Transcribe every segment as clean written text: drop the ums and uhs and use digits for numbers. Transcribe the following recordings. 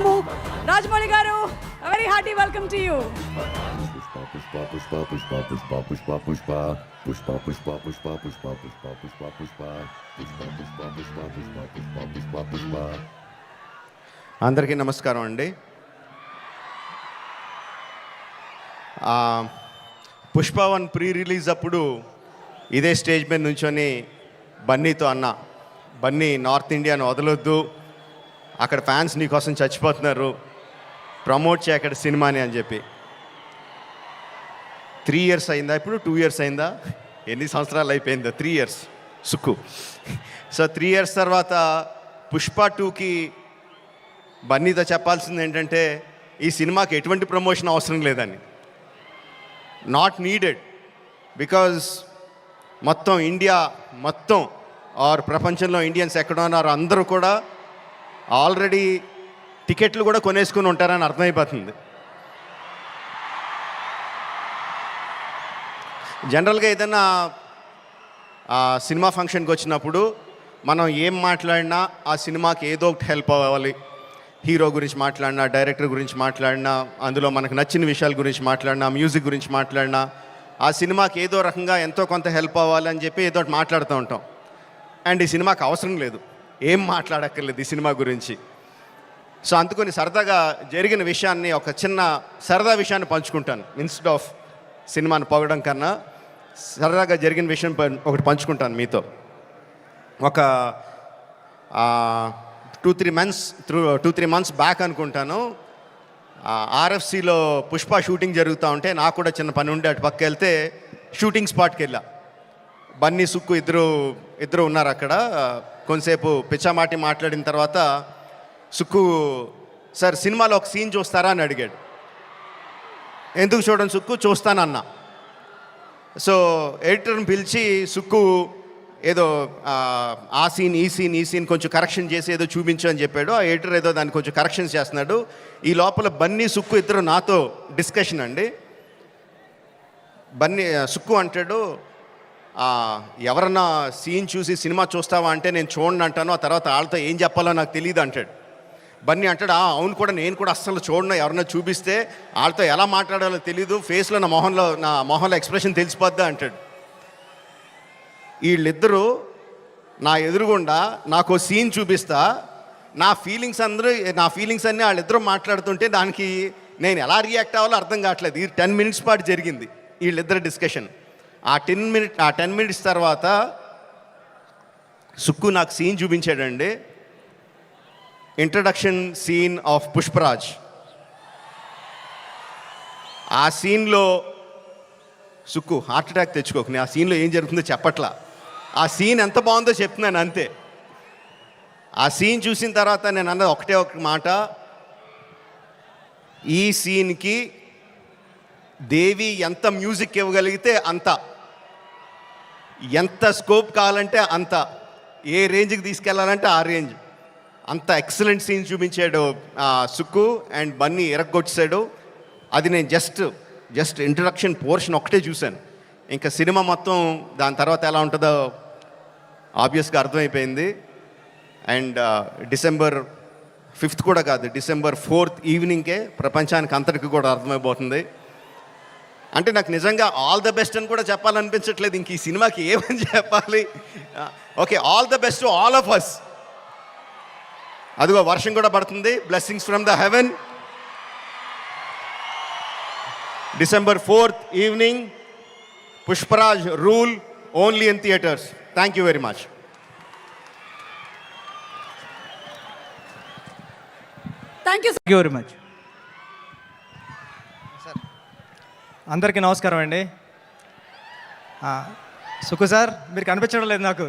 Rajmouli garu, a very hearty welcome to you. Pushpa, pushpa, pushpa, pushpa, pushpa, pushpa, pushpa, pushpa, pushpa, pushpa, pushpa, pushpa, pushpa, pushpa, pushpa, pushpa, pushpa, pushpa, pushpa, pushpa. అందరికీ నమస్కారం అండి. Pushpa 1 pre release అప్పుడు ఇదే stage మీద నుంచొని బన్నీతో అన్న, Bunny north ఇండియాను వదలొద్దు, అక్కడ ఫ్యాన్స్ నీకోసం చచ్చిపోతున్నారు, ప్రమోట్ చేయ అక్కడ సినిమాని అని చెప్పి. 3 years అయిందా, ఇప్పుడు 2 years అయిందా, ఎన్ని సంవత్సరాలు అయిపోయిందా? 3 years సుక్కు. సో 3 years తర్వాత పుష్ప 2కి బన్నీతో చెప్పాల్సింది ఏంటంటే, ఈ సినిమాకి ఎటువంటి ప్రమోషన్ అవసరం లేదని, నాట్ నీడెడ్. బికాజ్ మొత్తం ఇండియా మొత్తం ఆర్ ప్రపంచంలో ఇండియన్స్ ఎక్కడ ఉన్నారో అందరూ కూడా ఆల్రెడీ టికెట్లు కూడా కొనేసుకుని ఉంటారని అర్థమైపోతుంది. జనరల్గా ఏదైనా సినిమా ఫంక్షన్కి వచ్చినప్పుడు మనం ఏం మాట్లాడినా ఆ సినిమాకి ఏదో ఒకటి హెల్ప్ అవ్వాలి. హీరో గురించి మాట్లాడినా, డైరెక్టర్ గురించి మాట్లాడినా, అందులో మనకు నచ్చిన విషయాల గురించి మాట్లాడినా, మ్యూజిక్ గురించి మాట్లాడినా, ఆ సినిమాకి ఏదో రకంగా ఎంతో కొంత హెల్ప్ అవ్వాలి అని చెప్పి ఏదో ఒకటి మాట్లాడుతూ ఉంటాం. అండ్ ఈ సినిమాకి అవసరం లేదు, ఏం మాట్లాడక్కర్లేదు ఈ సినిమా గురించి. సో అందుకని సరదాగా జరిగిన విషయాన్ని, ఒక చిన్న సరదా విషయాన్ని పంచుకుంటాను. ఇన్స్టెడ్ ఆఫ్ సినిమాని పొగడం కన్నా సరదాగా జరిగిన విషయం ఒకటి పంచుకుంటాను మీతో. ఒక 2-3 months బ్యాక్ అనుకుంటాను, ఆర్ఎఫ్సిలో పుష్ప షూటింగ్ జరుగుతూ ఉంటే నాకు కూడా చిన్న పని ఉండి అటు పక్క వెళ్తే షూటింగ్ స్పాట్కి వెళ్ళా. బన్నీ, సుక్కు ఇద్దరు ఉన్నారు అక్కడ. కొంతసేపు పిచ్చామాటి మాట్లాడిన తర్వాత సుక్కు, సార్ సినిమాలో ఒక సీన్ చూస్తారా అని అడిగాడు. ఎందుకు చూడండి సుక్కు, చూస్తానన్నా. సో ఎడిటర్ని పిలిచి సుక్కు ఏదో ఆ సీన్ ఈ సీన్ కొంచెం కరెక్షన్ చేసి ఏదో చూపించు అని చెప్పాడు. ఆ ఎడిటర్ ఏదో దాన్ని కొంచెం కరెక్షన్స్ చేస్తున్నాడు. ఈ లోపల బన్నీ, సుక్కు ఇద్దరు నాతో డిస్కషన్ అండి. బన్నీ, సుక్కు అంటాడు, ఎవరన్నా సీన్ చూసి సినిమా చూస్తావా అంటే నేను చూడండి అంటాను, ఆ తర్వాత వాళ్ళతో ఏం చెప్పాలో నాకు తెలియదు అంటాడు. బన్నీ అంటాడు, అవును కూడా, నేను కూడా అస్సలు చూడను, ఎవరన్నా చూపిస్తే వాళ్ళతో ఎలా మాట్లాడాలో తెలీదు, ఫేస్లో నా మొహంలో ఎక్స్ప్రెషన్ తెలిసిపోద్దా అంటాడు. వీళ్ళిద్దరూ నా ఎదురుగుండా నాకు సీన్ చూపిస్తా, నా ఫీలింగ్స్ అన్నీ వాళ్ళిద్దరూ మాట్లాడుతుంటే దానికి నేను ఎలా రియాక్ట్ అవ్వాలో అర్థం కావట్లేదు. ఈ 10 minutes పాటు జరిగింది వీళ్ళిద్దరు డిస్కషన్. ఆ 10 minutes తర్వాత సుక్కు నాకు సీన్ చూపించాడండి. Introduction scene of Pushparaj. ఆ సీన్లో సుక్కు హార్ట్ అటాక్ తెచ్చుకోకు, ఆ సీన్లో ఏం జరుగుతుందో చెప్పట్లా, ఆ సీన్ ఎంత బాగుందో చెప్తున్నాను అంతే. ఆ సీన్ చూసిన తర్వాత నేను అన్నది ఒకటే ఒక మాట, ఈ సీన్కి దేవి ఎంత మ్యూజిక్ ఇవ్వగలిగితే అంత, ఎంత స్కోప్ కావాలంటే అంత, ఏ రేంజ్కి తీసుకెళ్ళాలంటే ఆ రేంజ్, అంత ఎక్సలెంట్ సీన్ చూపించాడు సుక్కు. అండ్ బన్నీ ఎరగొచ్చాడు. అది నేను జస్ట్ ఇంట్రడక్షన్ పోర్షన్ ఒకటే చూశాను. ఇంకా సినిమా మొత్తం దాని తర్వాత ఎలా ఉంటుందో ఆబ్వియస్గా అర్థమైపోయింది. అండ్ December 5th కూడా కాదు, December 4th ఈవినింగ్కే ప్రపంచానికి అంతటికి కూడా అర్థమైపోతుంది. అంటే నాకు నిజంగా ఆల్ ద బెస్ట్ అని కూడా చెప్పాలనిపించట్లేదు, ఇంక ఈ సినిమాకి ఏమని చెప్పాలి. Okay, all the best to all of us. అదిగో వర్షం కూడా పడుతుంది, blessings from the heaven. December 4th evening, Pushparaj rule, only in theatres. Thank you very much. Thank you. Thank you very much. అందరికీ నమస్కారం అండి. సుకు సార్, మీరు కనిపించడం లేదు నాకు.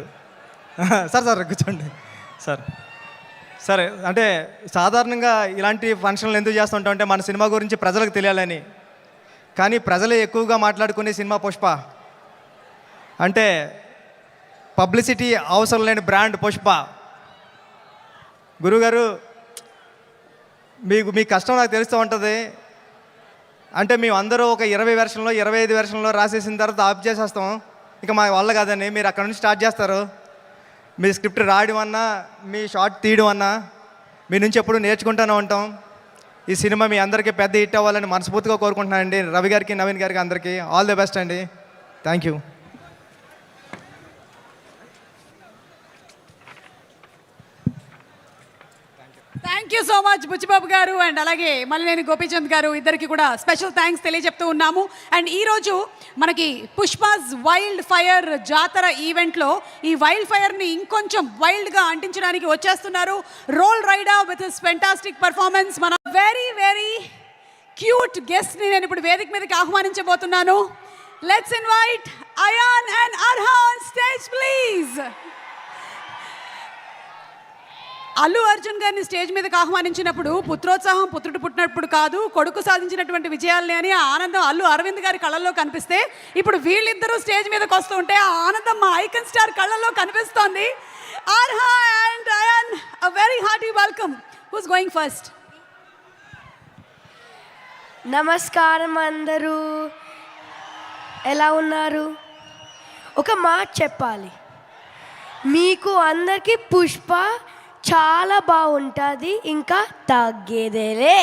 సార్ కూర్చోండి సార్. సరే, అంటే సాధారణంగా ఇలాంటి ఫంక్షన్లు ఎందుకు చేస్తుంటాం అంటే మన సినిమా గురించి ప్రజలకు తెలియాలని. కానీ ప్రజలే ఎక్కువగా మాట్లాడుకునే సినిమా పుష్ప. అంటే పబ్లిసిటీ అవసరం లేని బ్రాండ్ పుష్ప. గురుగారు, మీ కష్టం నాకు తెలుస్తూ ఉంటుంది. అంటే మేము అందరూ ఒక 20 వెర్షన్లో 25 వెర్షన్లో రాసేసిన తర్వాత ఆఫ్ చేసేస్తాం. ఇక మా వల్ల కాదని మీరు అక్కడ నుంచి స్టార్ట్ చేస్తారు. మీ స్క్రిప్ట్ రాయడం అన్నా, మీ షార్ట్ తీయడం అన్నా, మీ నుంచి ఎప్పుడు నేర్చుకుంటూనే ఉంటాం. ఈ సినిమా మీ అందరికీ పెద్ద హిట్ అవ్వాలని మనస్ఫూర్తిగా కోరుకుంటున్నానండి. రవి గారికి, నవీన్ గారికి అందరికీ ఆల్ ది బెస్ట్ అండి. Thank you. Thank you so much Buchibabu గారు అండ్ అలాగే మల్లినేని గోపీచంద్ గారు ఇద్దరికి కూడా స్పెషల్ థ్యాంక్స్ తెలియజెప్తూ ఉన్నాము. అండ్ ఈరోజు మనకి పుష్పాస్ వైల్డ్ ఫైర్ జాతర ఈవెంట్లో ఈ వైల్డ్ ఫైర్ని ఇంకొంచెం వైల్డ్గా అంటించడానికి వచ్చేస్తున్నారు Roll Rider with his fantastic performance. మన వెరీ వెరీ క్యూట్ గెస్ట్ని నేను ఇప్పుడు వేదిక మీదకి ఆహ్వానించబోతున్నాను. Let's invite Ayaan and Arha on stage please. Allu Arjun గారిని స్టేజ్ మీదకి ఆహ్వానించినప్పుడు పుత్రోత్సాహం పుత్రుడు పుట్టినప్పుడు కాదు, కొడుకు సాధించినటువంటి విజయాల్ని అని ఆ ఆనందం అల్లు అరవింద్ గారి కళ్ళల్లో కనిపిస్తే ఇప్పుడు వీళ్ళిద్దరూ స్టేజ్ మీదకి వస్తూ ఉంటే ఆ ఆనందం మా ఐకన్ స్టార్ కళ్ళల్లో కనిపిస్తోంది. Arha and Ayaan, a very hearty welcome. Who's going first? నమస్కారం అందరూ, ఎలా ఉన్నారు? ఒక మాట చెప్పాలి, మీకు అందరికీ పుష్ప చాలా బాగుంటుంది, ఇంకా తగ్గేదేలే.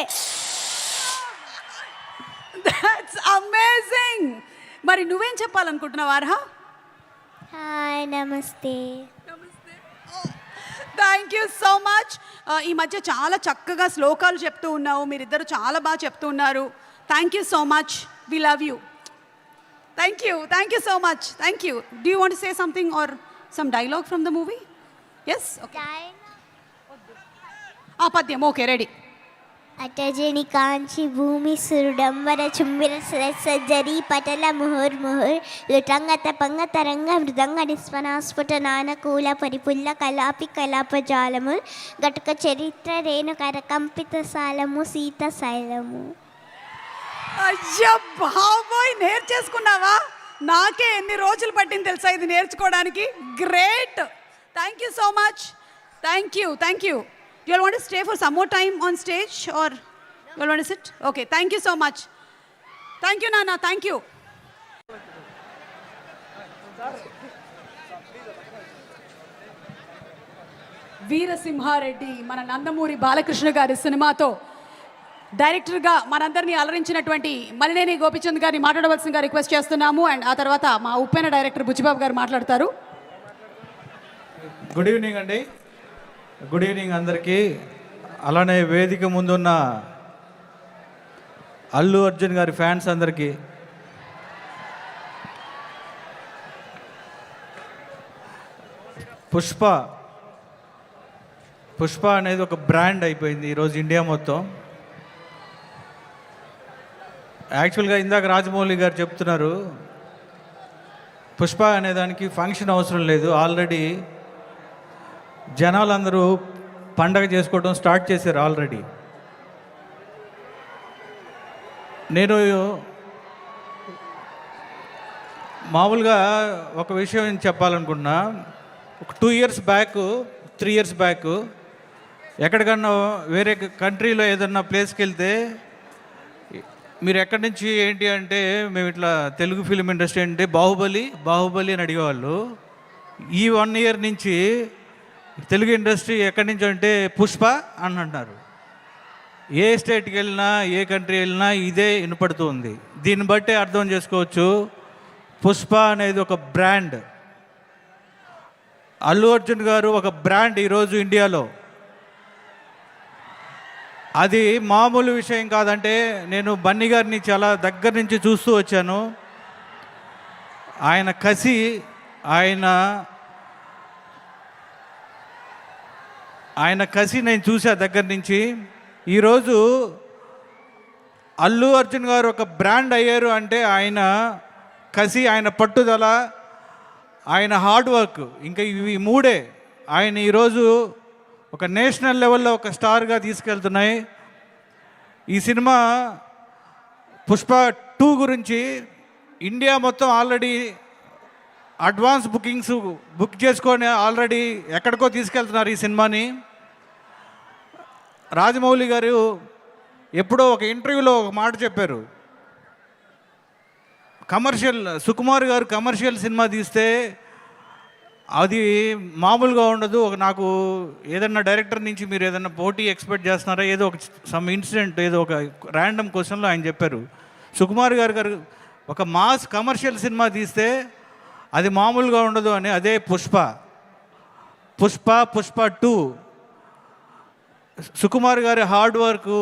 That's amazing. మరి నువ్వేం చెప్పాలనుకుంటున్నావు ఆర్హా? హాయ్, నమస్తే. Thank you so much. ఈ మధ్య చాలా చక్కగా శ్లోకాలు చెప్తూ ఉన్నావు, మీరిద్దరు చాలా బాగా చెప్తూ ఉన్నారు. Thank you so much, we love you. Thank you so much. Thank you. Do you want to say something or some dialogue from the movie? Yes, okay. పద్యం, ఓకే, రెడీ. అటజని కాంచి భూమి సురుడంబర చుంబిర సజ్జరి పటల ముహుర్ముహుర్ లుటంగత పంగ తరంగ మృదంగ నిస్వనాస్ఫుట నానకూల పరిపుల్ల కలాపి కలాపజాలము గటుక చరిత్ర రేణు కరకంపిత సాలము సీత శైలము. అయ్యా బాబోయ్, నేర్చేసుకున్నావా? నాకే ఎన్ని రోజులు పట్టింది తెలుసా ఇది నేర్చుకోవడానికి. Great. Thank you so much. Thank you. You all want to stay for some more time on stage or you all want to sit? Okay, thank you so much. Thank you, Nana. Thank you. Veera Simha Reddy మన నందమూరి బాలకృష్ణ గారి సినిమాతో డైరెక్టర్గా మనందరినీ అలరించినటువంటి మల్లినేని గోపీచంద్ గారిని మాట్లాడవలసిందిగా request చేస్తున్నాము. And ఆ తర్వాత మా ఉప్పెన డైరెక్టర్ బుచ్చిబాబు గారు మాట్లాడతారు. గుడ్ ఈవినింగ్ అండి. గుడ్ ఈవినింగ్ అందరికీ. అలానే వేదిక ముందున్న అల్లు అర్జున్ గారి ఫ్యాన్స్ అందరికీ, పుష్ప అనేది ఒక బ్రాండ్ అయిపోయింది ఈరోజు ఇండియా మొత్తం. యాక్చువల్గా ఇందాక రాజమౌళి గారు చెప్తున్నారు, పుష్ప అనేదానికి ఫంక్షన్ అవసరం లేదు, ఆల్రెడీ జనాలందరూ పండగ చేసుకోవడం స్టార్ట్ చేశారు ఆల్రెడీ. నేను మామూలుగా ఒక విషయం చెప్పాలనుకున్నా. ఒక 2 years బ్యాక్ 3 years బ్యాక్ ఎక్కడికన్నా వేరే కంట్రీలో ఏదన్నా ప్లేస్కి వెళ్తే మీరు ఎక్కడి నుంచి ఏంటి అంటే మేము ఇట్లా తెలుగు ఫిలిం ఇండస్ట్రీ అంటే బాహుబలి అని అడిగేవాళ్ళు. ఈ 1 year నుంచి తెలుగు ఇండస్ట్రీ ఎక్కడి నుంచి అంటే పుష్ప అని అంటున్నారు. ఏ స్టేట్కి వెళ్ళినా ఏ కంట్రీ వెళ్ళినా ఇదే వినపడుతూ ఉంది. దీన్ని బట్టే అర్థం చేసుకోవచ్చు పుష్ప అనేది ఒక బ్రాండ్. అల్లు అర్జున్ గారు ఒక బ్రాండ్ ఈరోజు ఇండియాలో. అది మామూలు విషయం కాదంటే, నేను బన్నీ గారిని చాలా దగ్గర నుంచి చూస్తూ వచ్చాను. ఆయన కసి, ఆయన కసి నేను చూసా దగ్గర నుంచి. ఈరోజు అల్లు అర్జున్ గారు ఒక బ్రాండ్ అయ్యారు అంటే ఆయన కసి, ఆయన పట్టుదల, ఆయన హార్డ్ వర్క్, ఇంకా ఇవి మూడే ఆయన ఈరోజు ఒక నేషనల్ లెవెల్లో ఒక స్టార్గా తీసుకెళ్తున్నాయి. ఈ సినిమా పుష్ప 2 గురించి ఇండియా మొత్తం ఆల్రెడీ అడ్వాన్స్ బుక్ చేసుకొని ఆల్రెడీ ఎక్కడికో తీసుకెళ్తున్నారు ఈ సినిమాని. రాజమౌళి గారు ఎప్పుడో ఒక ఇంటర్వ్యూలో ఒక మాట చెప్పారు, సుకుమార్ గారు కమర్షియల్ సినిమా తీస్తే అది మామూలుగా ఉండదు. నాకు ఏదన్నా డైరెక్టర్ నుంచి మీరు ఏదన్నా పోటీ ఎక్స్పెక్ట్ చేస్తున్నారా, ఏదో ఒక సమ్ ఇన్సిడెంట్, ఏదో ఒక ర్యాండమ్ క్వశ్చన్లో ఆయన చెప్పారు, సుకుమార్ గారు ఒక మాస్ కమర్షియల్ సినిమా తీస్తే అది మామూలుగా ఉండదు అని. అదే పుష్ప 2 సుకుమార్ గారి హార్డ్ వర్క్,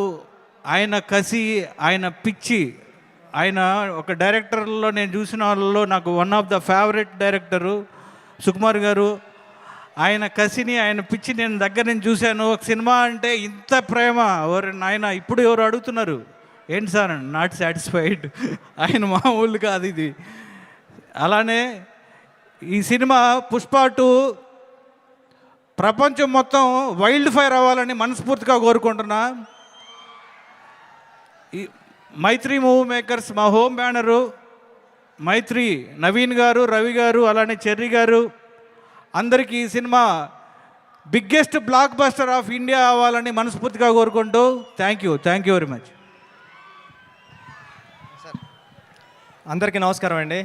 ఆయన కసి, ఆయన పిచ్చి, ఆయన ఒక డైరెక్టర్లో నేను చూసిన వాళ్ళలో నాకు one of the favourite director Sukumar గారు. ఆయన కసిని, ఆయన పిచ్చి నేను దగ్గర నుంచి చూశాను. ఒక సినిమా అంటే ఇంత ప్రేమ నాయన. ఇప్పుడు ఎవరు అడుగుతున్నారు ఏంటి సార్, నాట్ సాటిస్ఫైడ్. ఆయన మామూలు కాదు ఇది. అలానే ఈ సినిమా పుష్ప 2 ప్రపంచం మొత్తం వైల్డ్ ఫైర్ అవ్వాలని మనస్ఫూర్తిగా కోరుకుంటున్నా. ఈ మైత్రి మూవీ మేకర్స్, మా హోమ్ బ్యానరు మైత్రి, నవీన్ గారు, రవి గారు, అలానే చెర్రీ గారు, అందరికీ ఈ cinema biggest block buster of India అవ్వాలని మనస్ఫూర్తిగా కోరుకుంటూ థ్యాంక్ యూ వెరీ మచ్. అందరికీ నమస్కారం అండి.